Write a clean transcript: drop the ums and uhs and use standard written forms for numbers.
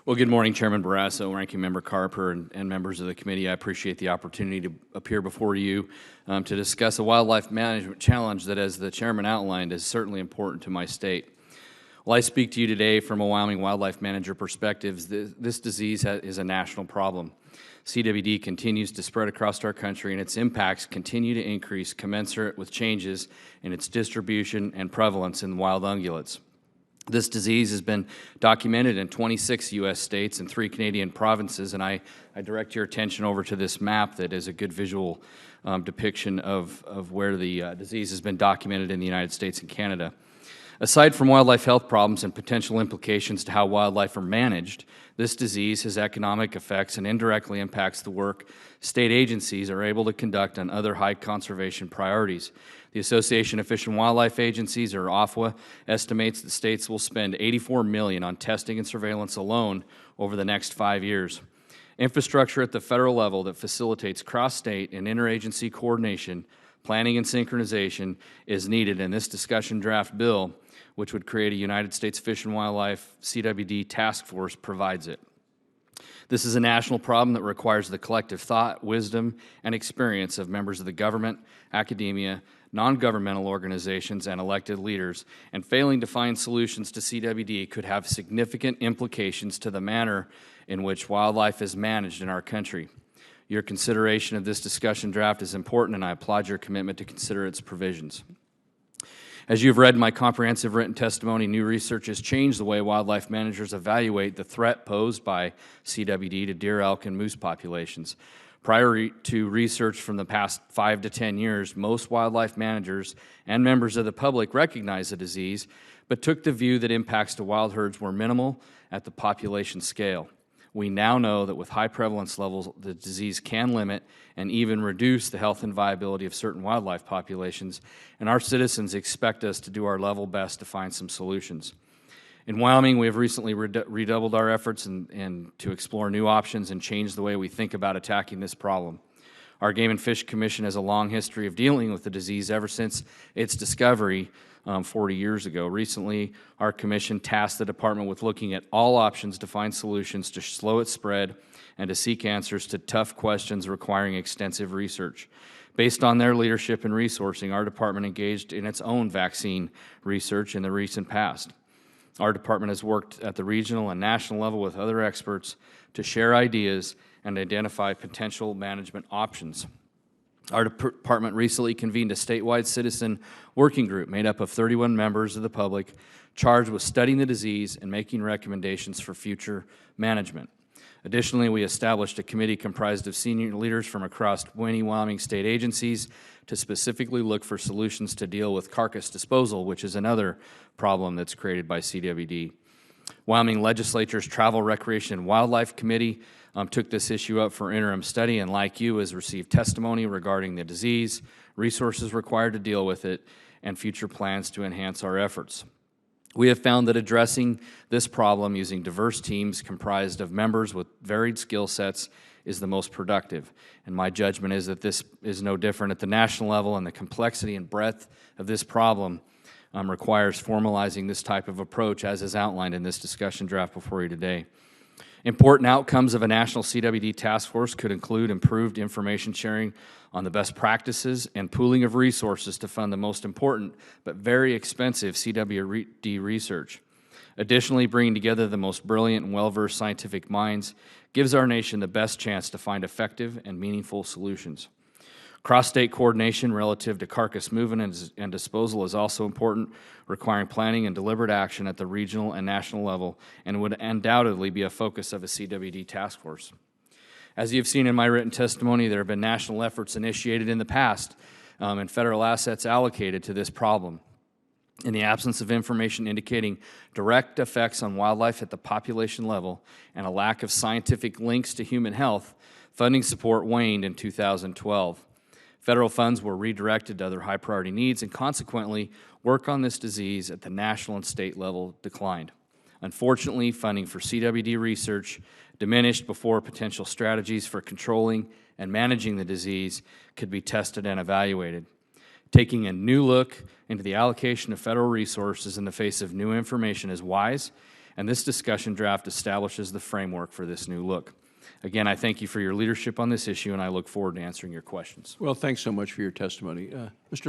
Well, good morning, Chairman Barrasso, Ranking Member Carper, and members of the committee. I appreciate the opportunity to appear before you to discuss a wildlife management challenge that, as the chairman outlined, is certainly important to my state. Well, I speak to you today from a Wyoming wildlife manager perspective. This disease is a national problem. CWD continues to spread across our country, and its impacts continue to increase commensurate with changes in its distribution and prevalence in wild ungulates. This disease has been documented in 26 U.S. states and 3 Canadian provinces, and I direct your attention over to this map that is a good visual depiction of where the disease has been documented in the United States and Canada. Aside from wildlife health problems and potential implications to how wildlife are managed, this disease has economic effects and indirectly impacts the work state agencies are able to conduct on other high conservation priorities. The Association of Fish and Wildlife Agencies, or AFWA, estimates that states will spend $84 million on testing and surveillance alone over the next 5 years. Infrastructure at the federal level that facilitates cross-state and interagency coordination, planning, and synchronization is needed, and this discussion draft bill, which would create a United States Fish and Wildlife CWD task force, provides it. This is a national problem that requires the collective thought, wisdom, and experience of members of the government, academia, non-governmental organizations, and elected leaders, and failing to find solutions to CWD could have significant implications to the manner in which wildlife is managed in our country. Your consideration of this discussion draft is important, and I applaud your commitment to consider its provisions. As you've read in my comprehensive written testimony, new research has changed the way wildlife managers evaluate the threat posed by CWD to deer, elk, and moose populations. Prior to research from the past 5 to 10 years, most wildlife managers and members of the public recognized the disease, but took the view that impacts to wild herds were minimal at the population scale. We now know that with high prevalence levels, the disease can limit and even reduce the health and viability of certain wildlife populations, and our citizens expect us to do our level best to find some solutions. In Wyoming, we have recently redoubled our efforts and to explore new options and change the way we think about attacking this problem. Our Game and Fish Commission has a long history of dealing with the disease ever since its discovery 40 years ago. Recently, our commission tasked the department with looking at all options to find solutions to slow its spread and to seek answers to tough questions requiring extensive research. Based on their leadership and resourcing, our department engaged in its own vaccine research in the recent past. Our department has worked at the regional and national level with other experts to share ideas and identify potential management options. Our department recently convened a statewide citizen working group made up of 31 members of the public charged with studying the disease and making recommendations for future management. Additionally, we established a committee comprised of senior leaders from across 20 Wyoming state agencies to specifically look for solutions to deal with carcass disposal, which is another problem that's created by CWD. Wyoming Legislature's Travel, Recreation, and Wildlife Committee took this issue up for interim study, and like you, has received testimony regarding the disease, resources required to deal with it, and future plans to enhance our efforts. We have found that addressing this problem using diverse teams comprised of members with varied skill sets is the most productive, and my judgment is that this is no different at the national level, and the complexity and breadth of this problem requires formalizing this type of approach as is outlined in this discussion draft before you today. Important outcomes of a national CWD task force could include improved information sharing on the best practices and pooling of resources to fund the most important but very expensive CWD research. Additionally, bringing together the most brilliant and well-versed scientific minds gives our nation the best chance to find effective and meaningful solutions. Cross-state coordination relative to carcass movement and disposal is also important, requiring planning and deliberate action at the regional and national level, and would undoubtedly be a focus of a CWD task force. As you've seen in my written testimony, there have been national efforts initiated in the past and federal assets allocated to this problem. In the absence of information indicating direct effects on wildlife at the population level and a lack of scientific links to human health, funding support waned in 2012. Federal funds were redirected to other high-priority needs, and consequently, work on this disease at the national and state level declined. Unfortunately, funding for CWD research diminished before potential strategies for controlling and managing the disease could be tested and evaluated. Taking a new look into the allocation of federal resources in the face of new information is wise, and this discussion draft establishes the framework for this new look. Again, I thank you for your leadership on this issue, and I look forward to answering your questions. Well, thanks so much for your testimony. Mr.